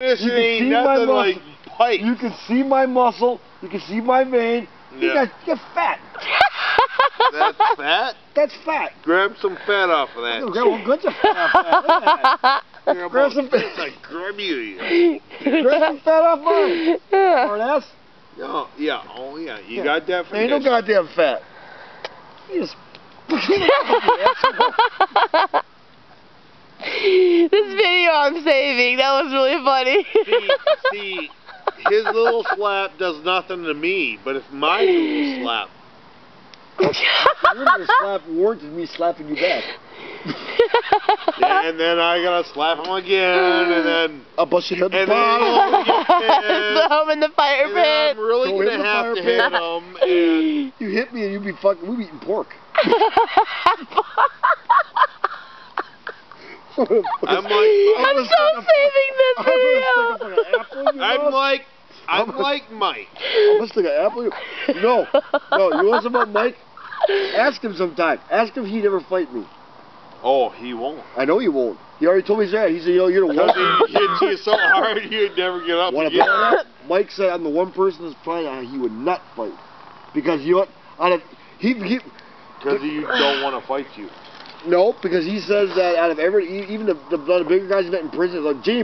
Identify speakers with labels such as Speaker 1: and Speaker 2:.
Speaker 1: This
Speaker 2: You can
Speaker 1: ain't
Speaker 2: see my
Speaker 1: nothing
Speaker 2: muscle.
Speaker 1: like pipe.
Speaker 2: You can see my muscle. You can see my vein.
Speaker 1: Yeah.
Speaker 2: You're fat.
Speaker 1: That's fat?
Speaker 2: That's fat.
Speaker 1: Grab some fat off of that.
Speaker 2: Grab a bunch of fat off that. Look at that. Grab some fat.
Speaker 1: It's like grab you.
Speaker 2: Grab some fat off mine. Or ass.
Speaker 1: No, yeah. Oh, yeah. You got definition.
Speaker 2: Ain't no goddamn fat. You just...
Speaker 3: This video I'm saving. That was really funny.
Speaker 1: See, his little slap does nothing to me, but if my little slap...
Speaker 2: Your little slap warranted me slapping you back.
Speaker 1: And then I gotta slap him again, and then...
Speaker 2: I'll bust your head in the
Speaker 1: bottom.
Speaker 3: Throw him in the fire
Speaker 1: And
Speaker 3: pit.
Speaker 1: then I'm really gonna have to hit him, and...
Speaker 2: You hit me and you'd be fucking... We'd be eating pork.
Speaker 3: I'm so saving this video.
Speaker 1: I'm like Mike.
Speaker 2: I'm gonna stick an apple in your... No, you want something about Mike? Ask him sometime. Ask him if he'd ever fight me.
Speaker 1: Oh, he won't.
Speaker 2: I know he won't. He already told me that. He said, you're the one.
Speaker 1: He hits you so hard you'd never get up
Speaker 2: Wanna
Speaker 1: again.
Speaker 2: bet on that? Mike said I'm the one person that's probably he would not fight. Because you know what?
Speaker 1: Because you don't want to fight you.
Speaker 2: No, because he says that out of every, even the bigger guys he met in prison, like Jamie